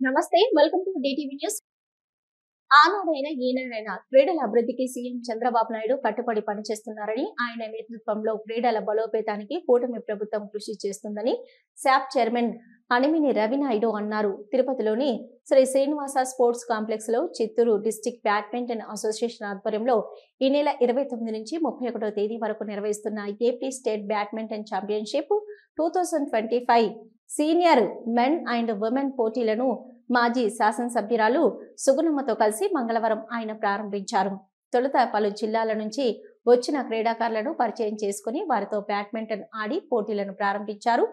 నమస్తే, welcome to DTV news. ఆనాడైనా ఈనాడైనా క్రీడల అభివృద్ధికి సీఎం చంద్రబాబు నాయుడు కట్టుబడి పనిచేస్తున్నారని, ఆయన నేతృత్వంలో క్రీడల బలోపేతానికి కూటమి ప్రభుత్వం కృషి చేస్తుందని శాప్ చైర్మన్ అనిమిని రవినాయుడు అన్నారు. తిరుపతిలోని శ్రీ శ్రీనివాస స్పోర్ట్స్ కాంప్లెక్స్ లో చిత్తూరు డిస్టిక్ బ్యాడ్మింటన్ అసోసియేషన్ ఆధ్వర్యంలో ఈ నెల 29 నుంచి 31వ తేదీ వరకు నిర్వహిస్తున్న AP state badminton championship 2025 senior men and women పోటీలను మాజీ శాసనసభ్యురాలు సుగుణమ్మతో కలిసి మంగళవారం ఆయన ప్రారంభించారు. తొలుత పలు జిల్లాల నుంచి వచ్చిన క్రీడాకారులను పరిచయం చేసుకుని వారితో బ్యాడ్మింటన్ ఆడి పోటీలను ప్రారంభించారు.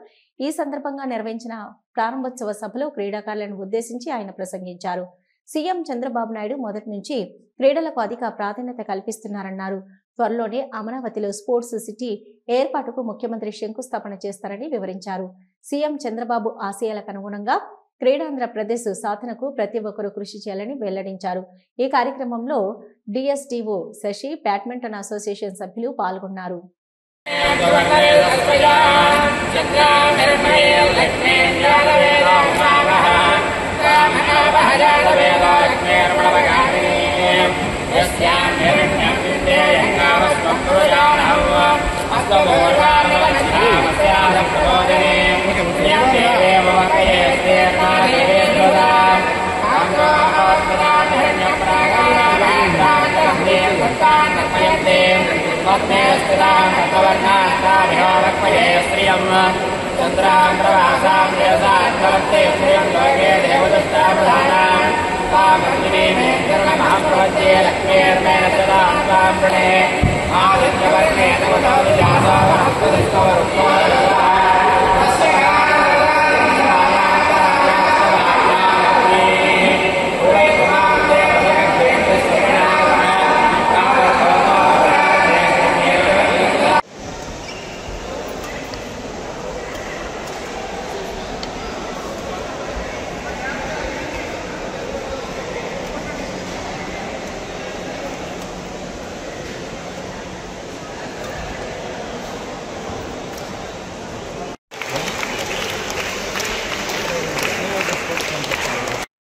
ఈ సందర్భంగా నిర్వహించిన ప్రారంభోత్సవ సభలో క్రీడాకారులను ఉద్దేశించి ఆయన ప్రసంగించారు. సీఎం చంద్రబాబు నాయుడు మొదటి నుంచి క్రీడలకు అధిక ప్రాధాన్యత కల్పిస్తున్నారన్నారు. త్వరలోనే అమరావతిలో స్పోర్ట్స్ సిటీ ఏర్పాటుకు ముఖ్యమంత్రి శంకుస్థాపన చేస్తారని వివరించారు. సీఎం చంద్రబాబు ఆశయాలకు అనుగుణంగా క్రీడాంధ్రప్రదేశ్ సాధనకు ప్రతి ఒక్కరూ కృషి చేయాలని వెల్లడించారు. ఈ కార్యక్రమంలో డిఎస్టిఓ శశి, బ్యాడ్మింటన్ అసోసియేషన్ సభ్యులు పాల్గొన్నారు.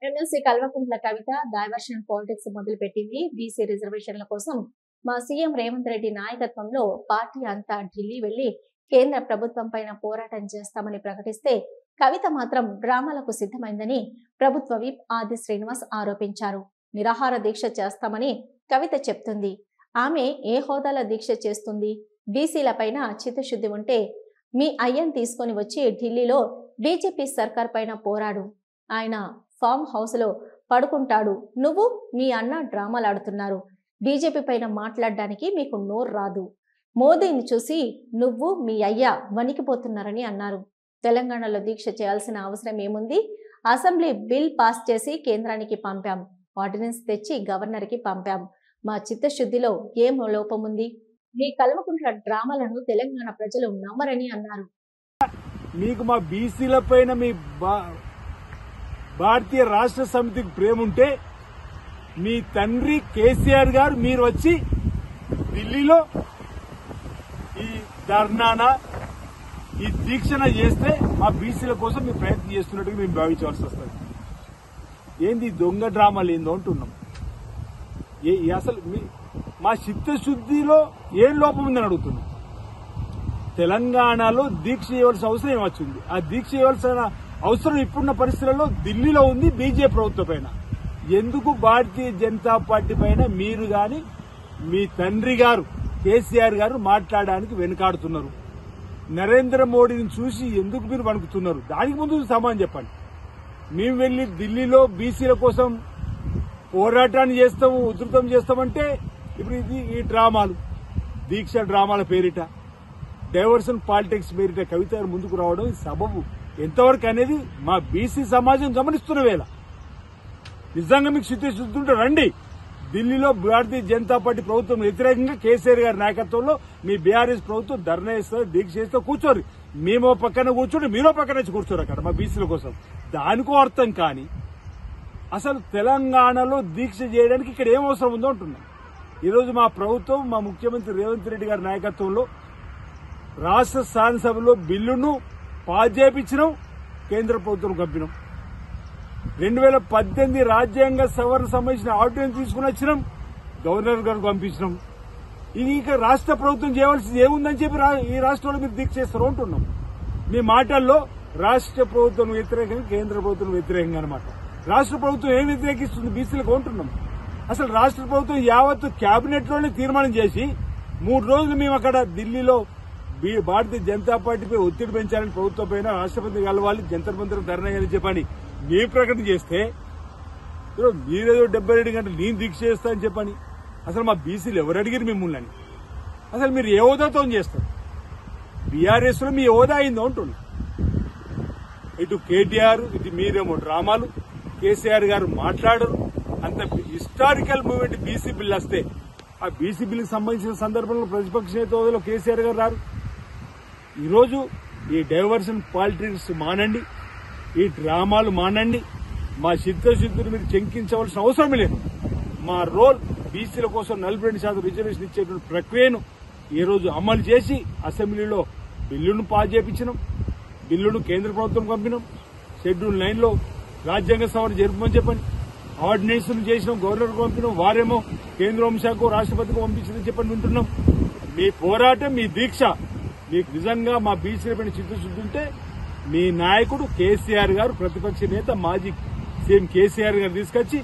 MLC Kalvakuntla Kavitha diversion politics మొదలుపెట్టింది. బీసీ రిజర్వేషన్ల కోసం మా సీఎం రేవంత్ రెడ్డి నాయకత్వంలో పార్టీ అంతా ఢిల్లీ వెళ్లి కేంద్ర ప్రభుత్వం పైన పోరాటం చేస్తామని ప్రకటిస్తే కవిత మాత్రం డ్రామాలకు సిద్ధమైందని ప్రభుత్వ విప్ ఆది శ్రీనివాస్ ఆరోపించారు. నిరాహార దీక్ష చేస్తామని కవిత చెప్తుంది. ఆమె ఏ హోదాలో దీక్ష చేస్తుంది? బీసీల పైన చిత్తశుద్ధి ఉంటే మీ అయ్యను తీసుకొని వచ్చి ఢిల్లీలో బీజేపీ సర్కార్ పైన పోరాడు. ఆయన ఫామ్ హౌస్ లో పడుకుంటాడు. నువ్వు మీ అన్న డ్రామాలాడుతున్నారు. బీజేపీ పైన మాట్లాడడానికి మీకు నోరు రాదు. మోదీని చూసి నువ్వు మీ అయ్య వణికిపోతున్నారని అన్నారు. తెలంగాణలో దీక్ష చేయాల్సిన అవసరం ఏముంది? అసెంబ్లీ బిల్ పాస్ చేసి కేంద్రానికి పంపాం. ఆర్డినెన్స్ తెచ్చి గవర్నర్ కి పంపాం. మా చిత్తశుద్ధిలో ఏం లోపముంది? మీ కల్వకుంట్ల డ్రామాలను తెలంగాణ ప్రజలు నమ్మరని అన్నారు. మీకు మా బీసీల పైన మీ భారతీయ రాష్ట్ర సమితికి ప్రేమ ఉంటే మీ తండ్రి కేసీఆర్ గారు మీరు వచ్చి ఢిల్లీలో ఈ ధర్నానా ఈ దీక్షణ చేస్తే మా బీసీల కోసం మీరు ప్రయత్నం చేస్తున్నట్టుగా మేము భావించవలసి వస్తుంది. ఏంది దొంగ డ్రామాలు ఏందో అంటున్నాం. అసలు మా చిత్తశుద్ధిలో ఏం లోపం ఉందని అడుగుతున్నాం. తెలంగాణలో దీక్ష చేయవలసిన అవసరం ఏమొచ్చింది? ఆ దీక్ష చేయవలసిన అవసరం ఇప్పుడున్న పరిస్థితులలో ఢిల్లీలో ఉంది బీజేపీ ప్రభుత్వం పైన. ఎందుకు భారతీయ జనతా పార్టీ పైన మీరు గాని మీ తండ్రి గారు కేసీఆర్ గారు మాట్లాడడానికి వెనుకాడుతున్నారు? నరేంద్ర మోడీని చూసి ఎందుకు మీరు వణుకుతున్నారు? దానికి ముందు సమాధానం చెప్పండి. మేము వెళ్లి ఢిల్లీలో బీసీల కోసం పోరాటాన్ని చేస్తాము, ఉధృతం చేస్తామంటే ఇప్పుడు ఇది ఈ డ్రామాలు, దీక్ష డ్రామాల పేరిట, డైవర్షన్ పాలిటిక్స్ పేరిట కవిత గారు ముందుకు రావడం సబబు ఎంతవరకు అనేది మా బీసీ సమాజం గమనిస్తున్న వేళ నిజంగా మీకు చిత్తశుద్ధి ఉంటే రండి. ఢిల్లీలో భారతీయ జనతా పార్టీ ప్రభుత్వం వ్యతిరేకంగా కేసీఆర్ గారి నాయకత్వంలో మీ బీఆర్ఎస్ ప్రభుత్వం ధర్నా ఇస్తారు, దీక్ష చేస్తే కూర్చోరు. మేమో పక్కన కూర్చోండి, మీరో పక్కన వచ్చి కూర్చోరు అక్కడ మా బీసీల కోసం. దానికో అర్థం కాని అసలు తెలంగాణలో దీక్ష చేయడానికి ఇక్కడ ఏం అవసరం ఉందో అంటున్నాం. ఈరోజు మా ప్రభుత్వం మా ముఖ్యమంత్రి రేవంత్ రెడ్డి గారి నాయకత్వంలో రాష్ట్ర శాసనసభలో బిల్లును పాస్ చేయించినాం, కేంద్ర ప్రభుత్వం పంపినాం. 2018 రాజ్యాంగ సవరణ సంబంధించిన ఆర్డినెన్స్ తీసుకుని వచ్చినాం, గవర్నర్ గారికి పంపించినాం. ఇది ఇక రాష్ట్ర ప్రభుత్వం చేయవలసింది ఏముందని చెప్పి ఈ రాష్ట్రంలో మీరు దీక్ష చేస్తారు అంటున్నాం. మీ మాటల్లో రాష్ట్ర ప్రభుత్వం వ్యతిరేకంగా, కేంద్ర ప్రభుత్వం వ్యతిరేకంగా అనమాట. రాష్ట్ర ప్రభుత్వం ఏం వ్యతిరేకిస్తుంది బీసీలకు అంటున్నాం. అసలు రాష్ట్ర ప్రభుత్వం యావత్తు కేబినెట్ లోనే తీర్మానం చేసి 3 రోజులు మేము అక్కడ ఢిల్లీలో భారతీయ జనతా పార్టీపై ఒత్తిడి పెంచాలని ప్రభుత్వం పైన రాష్ట్రపతి కలవాలి, జంతర్ మంతర్ ధర్నా అని చెప్పని మీ ప్రకటన చేస్తే మీరేదో 72 గంటలు నేను దీక్ష చేస్తా అని చెప్పని అసలు మా బీసీలు ఎవరు అడిగారు మిమ్మల్ని అని? అసలు మీరు ఏ హోదాతో చేస్తారు? బీఆర్ఎస్ లో మీ హోదా అయిందో అంటున్నా. ఇటు కేటీఆర్, ఇటు మీరేమో డ్రామాలు, కేసీఆర్ గారు మాట్లాడరు. అంత హిస్టారికల్ మూమెంట్ బీసీ బిల్ వస్తే ఆ బీసీ బిల్కి సంబంధించిన సందర్భంలో ప్రతిపక్ష నేత హోదాలో కేసీఆర్ గారు రారు. ఈరోజు ఈ డైవర్షన్ పాలిటిక్స్ మానండి, ఈ డ్రామాలు మానండి. మా చిత్తశుద్ధిని మీరు శంకించవలసిన అవసరం లేదు. మా రోల్ బీసీల కోసం 42% రిజర్వేషన్ ఇచ్చేటువంటి ప్రక్రియను ఈ రోజు అమలు చేసి అసెంబ్లీలో బిల్లును పాస్ చేయించినాం, బిల్లును కేంద్ర ప్రభుత్వం పంపినాం. షెడ్యూల్ 9లో రాజ్యాంగ సవరణ జరుపుమని చెప్పండి ఆర్డినెన్స్ చేసినాం, గవర్నర్కు పంపినాం. వారేమో కేంద్ర హోంశాఖకు రాష్ట్రపతికి పంపించిందని చెప్పని వింటున్నాం. మీ పోరాటం, మీ దీక్ష మీకు నిజంగా మా బీసీల పైన చిత్తశుద్ధి ఉంటే మీ నాయకుడు కేసీఆర్ గారు, ప్రతిపక్ష నేత మాజీ సీఎం కేసీఆర్ గారు తీసుకొచ్చి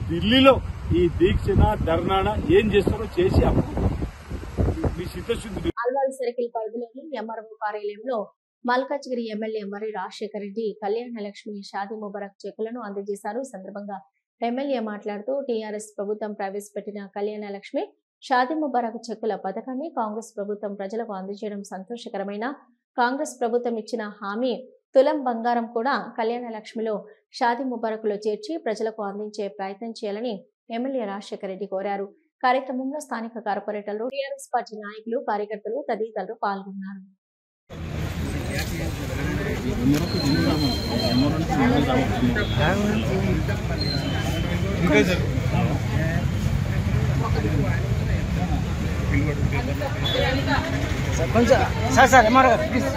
ఢిల్లీలో ఈ దీక్షన ధర్నాన ఏం చేస్తారో చేసి అప్పుడు మీ చిత్తశుద్ధి. అల్వాల్ సర్కిల్ పరిధిలోని ఎంఆర్ఓ కార్యాలయంలో మల్కాజ్గిరి ఎమ్మెల్యే మర్రి రాజశేఖర రెడ్డి కళ్యాణ లక్ష్మి షాదీ ముబారక్ చెక్కులను అందజేశారు. ఈ సందర్భంగా ఎమ్మెల్యే మాట్లాడుతూ టీఆర్ఎస్ ప్రభుత్వం ప్రవేశపెట్టిన కళ్యాణ లక్ష్మి షాదీ ముబారక్ చెక్కుల పథకాన్ని కాంగ్రెస్ ప్రభుత్వం ప్రజలకు అందజేయడం సంతోషకరమైన. కాంగ్రెస్ ప్రభుత్వం ఇచ్చిన హామీ తులం బంగారం కూడా కళ్యాణ లక్ష్మిలో షాదీ ముబారక్లో చేర్చి ప్రజలకు అందించే ప్రయత్నం చేయాలని ఎమ్మెల్యే రాజశేఖర రెడ్డి కోరారు. కార్యక్రమంలో స్థానిక కార్పొరేటర్లు, టీఆర్ఎస్ పార్టీ నాయకులు, కార్యకర్తలు తదితరులు పాల్గొన్నారు. సార్ ఎంఆర్ ప్లీజ్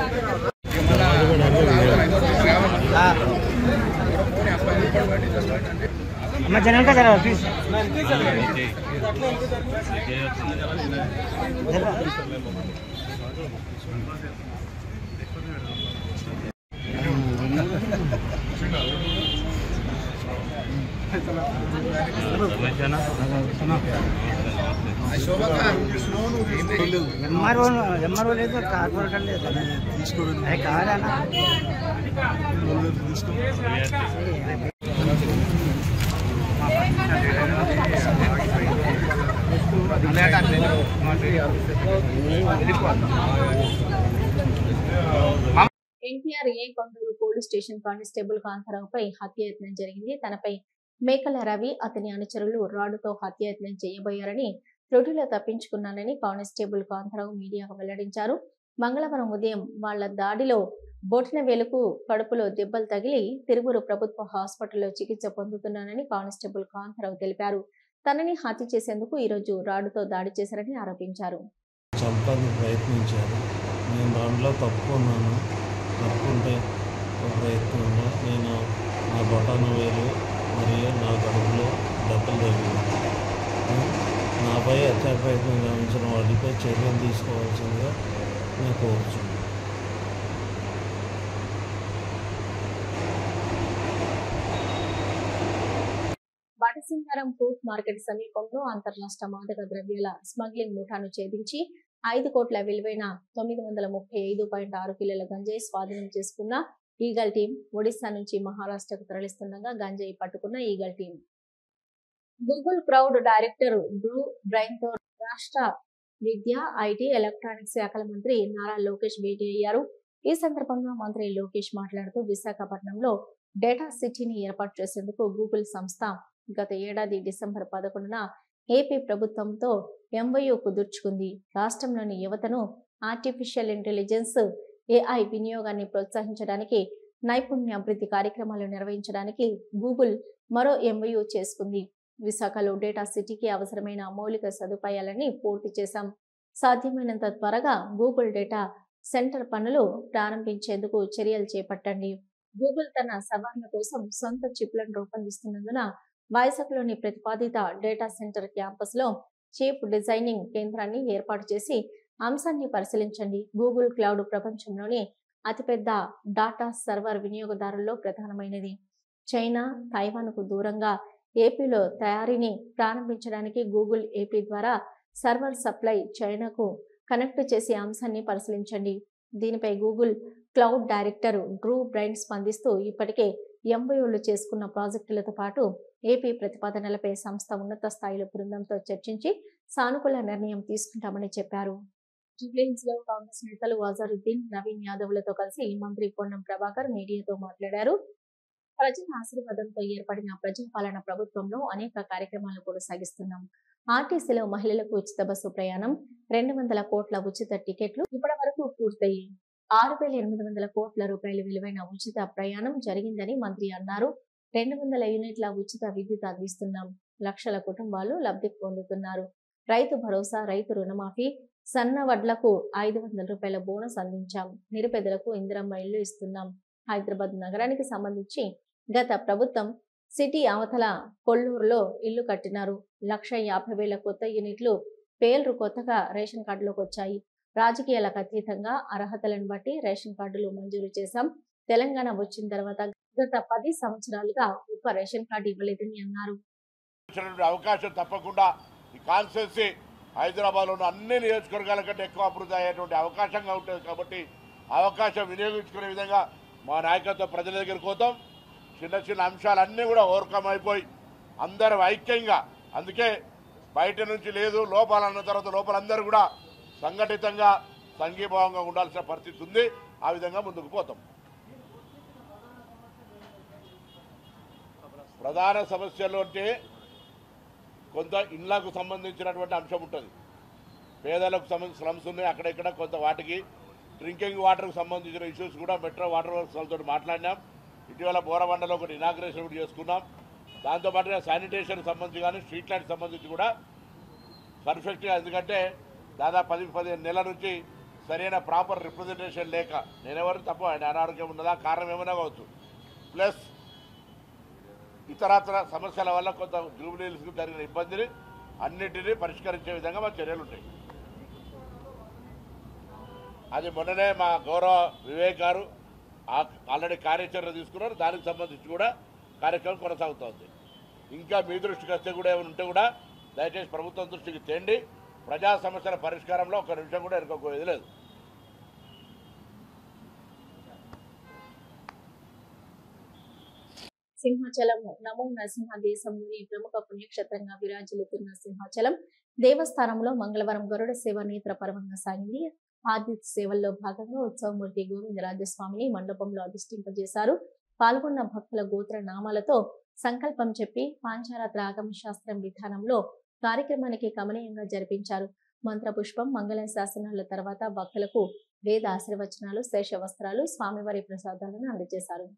అమ్మ జనం का जरा प्लीज ఎంఆర్ఓ లేదు, కార్పొరేటర్ లేదు, అది కావాలన్నా ఎన్టీఆర్ ఏ కొండూరు పోలీస్ స్టేషన్ కానిస్టేబుల్ కాంతారావుపై హత్యాయత్నం జరిగింది. తనపై మేకల రవి, అతని అనుచరులు రాడుతో హత్యాయత్నం చేయబోయారని, త్రుటిలో తప్పించుకున్నానని కానిస్టేబుల్ కాంతారావు మీడియాకు వెల్లడించారు. మంగళవారం ఉదయం వాళ్ల దాడిలో బొటిన వేలుకు కడుపులో దెబ్బలు తగిలి తిరువురు ప్రభుత్వ హాస్పిటల్లో చికిత్స పొందుతున్నానని కానిస్టేబుల్ కాంతారావు తెలిపారు. తనని హత్య చేసేందుకు ఈరోజు రాడుతో దాడి చేశారని ఆరోపించారు. చంపడానికి ప్రయత్నించారు. నేను దాంట్లో తప్పుకున్నాను. తప్పుకుంటే ఒక ప్రయత్నంగా నేను నా బొటాన వేలు మరియు నా కడుపులో దెబ్బలు తగిలింది. నాపై హత్యా ప్రయత్నం గమనించిన వాటిపై చర్యలు తీసుకోవాల్సిందిగా నేను కోరుచున్నాను. బాటసింగారం ఫ్రూట్ మార్కెట్ సమీపంలో అంతర్రాష్ట్ర మాదక ద్రవ్యాల స్మగ్లింగ్ ముఠాను ఛేదించి 5 కోట్ల విలువైన 935.6 కిలోల గంజాయి స్వాధీనం చేసుకున్న ఈగల్ టీం ఒడిశా నుంచి మహారాష్ట్రకు తరలిస్తుండగా గంజాయి పట్టుకున్న eagle team Google crowd director Bru brain తో రాష్ట్ర విద్య, ఐటీ, ఎలక్ట్రానిక్స్ శాఖల మంత్రి నారా లోకేష్ భేటీ అయ్యారు. ఈ సందర్భంగా మంత్రి లోకేష్ మాట్లాడుతూ విశాఖపట్నంలో డేటా సిటీని ఏర్పాటు చేసేందుకు గూగుల్ సంస్థ గత ఏడాది డిసెంబర్ 11న ఏపీ ప్రభుత్వంతో ఎంఓయూ కుదుర్చుకుంది. రాష్ట్రంలోని యువతను ఆర్టిఫిషియల్ ఇంటెలిజెన్స్, ఏఐ వినియోగాన్ని ప్రోత్సహించడానికి, నైపుణ్యాభివృద్ధి కార్యక్రమాలు నిర్వహించడానికి గూగుల్ మరో ఎంఓయూ చేసుకుంది. విశాఖలో డేటా సిటీకి అవసరమైన మౌలిక సదుపాయాలని పూర్తి చేశాం. సాధ్యమైనంత త్వరగా గూగుల్ డేటా సెంటర్ పనులు ప్రారంభించేందుకు చర్యలు చేపట్టండి. గూగుల్ తన సవాళ్ల కోసం సొంత చిప్లను రూపొందిస్తున్నందున వైజాగ్లోని ప్రతిపాదిత డేటా సెంటర్ క్యాంపస్ లో చీప్ డిజైనింగ్ కేంద్రాన్ని ఏర్పాటు చేసి అంశాన్ని పరిశీలించండి. గూగుల్ క్లౌడ్ ప్రపంచంలోని అతిపెద్ద డాటా సర్వర్ వినియోగదారుల్లో ప్రధానమైనది. చైనా, తైవాన్కు దూరంగా ఏపీలో తయారీని ప్రారంభించడానికి గూగుల్ ఏపీ ద్వారా సర్వర్ సప్లై చైనాకు కనెక్ట్ చేసే అంశాన్ని పరిశీలించండి. దీనిపై Google cloud director Drew brain స్పందిస్తూ ఇప్పటికే ఎంఓయూలు చేసుకున్న ప్రాజెక్టులతో పాటు ఏపీ ప్రతిపాదనలపై సంస్థ ఉన్నత స్థాయిలో బృందంతో చర్చించి సానుకూల నిర్ణయం తీసుకుంటామని చెప్పారు. జూబ్లీహిల్స్ లో కాంగ్రెస్ నేతలు అజరుద్దీన్, నవీన్ యాదవ్లతో కలిసి మంత్రి పొన్నం ప్రభాకర్ మీడియాతో మాట్లాడారు. ప్రజల ఆశీర్వాదంతో ఏర్పడిన ప్రజాపాలన ప్రభుత్వంలో అనేక కార్యక్రమాలు కొనసాగిస్తున్నాం. ఆర్టీసీలో మహిళలకు ఉచిత బస్సు ప్రయాణం, 200 కోట్ల ఉచిత టికెట్లు ఇప్పటి వరకు పూర్తయి 6,800 కోట్ల రూపాయల విలువైన ఉచిత ప్రయాణం జరిగిందని మంత్రి అన్నారు. 200 యూనిట్ల ఉచిత విద్యుత్ అందిస్తున్నాం. లక్షల కుటుంబాలు లబ్ధి పొందుతున్నారు. రైతు భరోసా, రైతు రుణమాఫీ, సన్న వడ్లకు 500 రూపాయల బోనస్ అందించాం. నిరుపేదలకు ఇందిరమ్మ ఇల్లు ఇస్తున్నాం. హైదరాబాద్ నగరానికి సంబంధించి గత ప్రభుత్వం సిటీ అవతల కొల్లూరులో ఇల్లు కట్టినారు. 1,50,000 కొత్త యూనిట్లు పేర్లు కొత్తగా రేషన్ కార్డులోకి వచ్చాయి. రాజకీయాలకు అతీతంగా అర్హతలను బట్టి రేషన్ కార్డులు మంజూరు చేశాం. తెలంగాణ వచ్చిన తర్వాత గత 10 సంవత్సరాలుగా ఒక్క రేషన్ కార్డు ఇవ్వలేదని అన్నారు. అవకాశం తప్పకుండా ఈ కాన్స్టిట్యున్సీ హైదరాబాద్లో ఉన్న అన్ని నియోజకవర్గాల కంటే ఎక్కువ అభివృద్ధి అయ్యేటువంటి అవకాశంగా ఉంటుంది. కాబట్టి అవకాశం వినియోగించుకునే విధంగా మా నాయకత్వం ప్రజల దగ్గరికి పోతాం. చిన్న చిన్న అంశాలన్నీ కూడా ఓవర్కమ్ అయిపోయి అందరూ ఐక్యంగా, అందుకే బయట నుంచి లేదు లోపాలన్న తర్వాత లోపలందరూ కూడా సంఘటితంగా సంఘీభావంగా ఉండాల్సిన పరిస్థితి ఉంది. ఆ విధంగా ముందుకు పోతాం. ప్రధాన సమస్యలు అంటే కొంత ఇళ్లకు సంబంధించినటువంటి అంశం ఉంటుంది. పేదలకు సంబంధించిన స్లమ్స్ ఉన్నాయి, అక్కడెక్కడ కొంత వాటికి డ్రింకింగ్ వాటర్కు సంబంధించిన ఇష్యూస్ కూడా మెట్రో వాటర్ వర్క్స్ వాళ్ళతో మాట్లాడినాం. ఇటీవల బోరబండలో ఒకటి ఇనాగ్రేషన్ కూడా చేసుకున్నాం. దాంతోపాటుగా శానిటేషన్ సంబంధించి కానీ స్ట్రీట్ లైట్ సంబంధించి కూడా పర్ఫెక్ట్గా, ఎందుకంటే దాదాపు 10-15 నెలల నుంచి సరైన ప్రాపర్ రిప్రజెంటేషన్ లేక, నేనెవరు తప్ప ఆయన అనారోగ్యం ఉన్నదా కారణం ఏమైనా కావచ్చు, ప్లస్ ఇతరత్ర సమస్యల వల్ల కొంత జూబ్లీహిల్స్కు జరిగిన ఇబ్బందిని అన్నింటినీ పరిష్కరించే విధంగా మా చర్యలు ఉంటాయి. అది మొన్ననే మా గౌరవ వివేక్ గారు ఆల్రెడీ కార్యాచరణ తీసుకున్నారు. దానికి సంబంధించి కూడా కార్యక్రమం కొనసాగుతోంది. ఇంకా మీ దృష్టికి వస్తే కూడా ఏమైనా ఉంటే కూడా దయచేసి ప్రభుత్వం దృష్టికి తేండి. ప్రజా సమస్యల పరిష్కారంలో ఒక నిమిషం కూడా ఎన్నుకోపోయేది లేదు. సింహాచలం నమో నరసింహ దేశంలోని ప్రముఖ పుణ్యక్షేత్రంగా విరాజిల్లుతున్న సింహాచలం దేవస్థానంలో మంగళవారం గరుడ సేవ నేత్ర పర్వంగా సాగింది. ఆదిత్య సేవల్లో భాగంగా ఉత్సవమూర్తి గోవిందరాజస్వామిని మండపంలో అధిష్ఠింపజేశారు. పాల్గొన్న భక్తుల గోత్ర నామాలతో సంకల్పం చెప్పి పాంచారాత్ర ఆగమ శాస్త్రం విధానంలో కార్యక్రమానికి కమనీయంగా జరిపించారు. మంత్రపుష్పం, మంగళ శాసనాల తర్వాత భక్తులకు వేద ఆశీర్వచనాలు, శేష వస్త్రాలు, స్వామివారి ప్రసాదాలను అందజేశారు.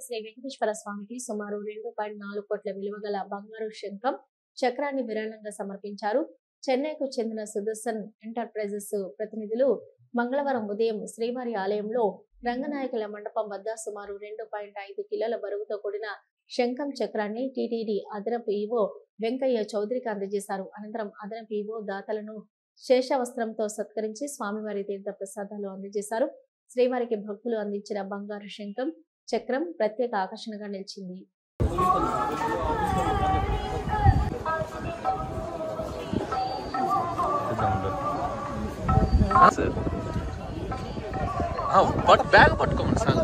శ్రీ వెంకటేశ్వర స్వామికి సుమారు 2.4 కోట్ల విలువ గల బంగారు శంఖం చక్రాన్ని విరాళంగా సమర్పించారు. చెన్నైకు చెందిన సుదర్శన్ ఎంటర్ప్రైజెస్ ప్రతినిధులు మంగళవారం ఉదయం శ్రీవారి ఆలయంలో రంగనాయకుల మండపం వద్ద సుమారు 2.5 కిలోల బరువుతో కూడిన శంఖం చక్రాన్ని టీటీడీ అదనపు ఈవో వెంకయ్య చౌదరికి అందజేశారు. అనంతరం అదనపు ఈవో దాతలను శేషవస్త్రంతో సత్కరించి స్వామివారి తీర్థ ప్రసాదాలు అందజేశారు. శ్రీవారికి భక్తులు అందించిన బంగారు శంఖం చక్రం ప్రత్యేక ఆకర్షణగా నిలిచింది. బ్యాగ్ పట్టుకోమని సార్.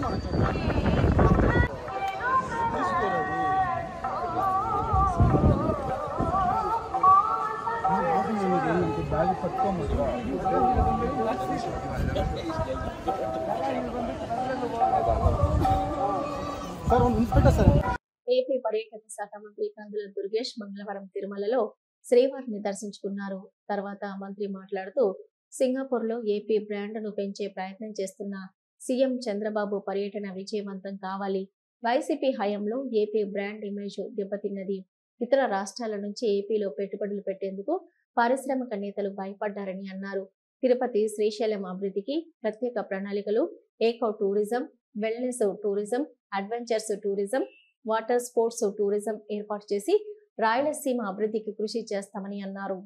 బ్యాగ్ పట్టుకోమని ఏపీ పర్యాటక శాఖ మంత్రి కందుల దుర్గేష్ మంగళవారం తిరుమలలో శ్రీవారిని దర్శించుకున్నారు. తర్వాత మంత్రి మాట్లాడుతూ సింగపూర్ లో ఏపీ బ్రాండ్ను పెంచే ప్రయత్నం చేస్తున్న సీఎం చంద్రబాబు పర్యటన విజయవంతం కావాలి. వైసీపీ హయాంలో ఏపీ బ్రాండ్ ఇమేజ్ దెబ్బతిన్నది. ఇతర రాష్ట్రాల నుంచి ఏపీలో పెట్టుబడులు పెట్టేందుకు పారిశ్రామిక నేతలు భయపడ్డారని అన్నారు. తిరుపతి శ్రీశైలం అభివృద్ధికి ప్రత్యేక ప్రణాళికలు, ఏకో tourism, wellness tourism, adventures tourism, water sports tourism ఏర్పాటు చేసి రాయలసీమ అభివృద్ధికి కృషి చేస్తామని అన్నారు.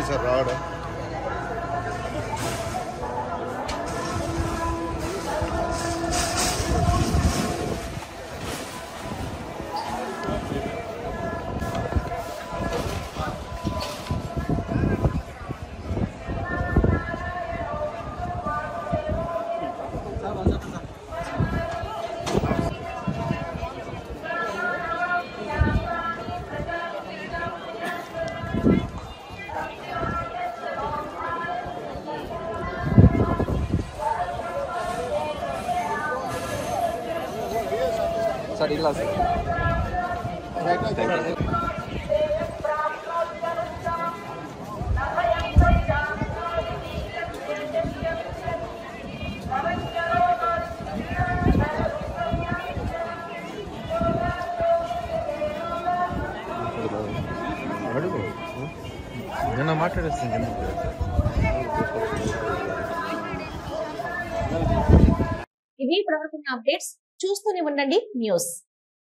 సార్ రావడం సార్ ఇలా సార్. నిన్న మాట్లాడేస్తుంది. ఇవి ప్రవర్తన అప్డేట్స్. చూస్తూనే ఉండండి న్యూస్.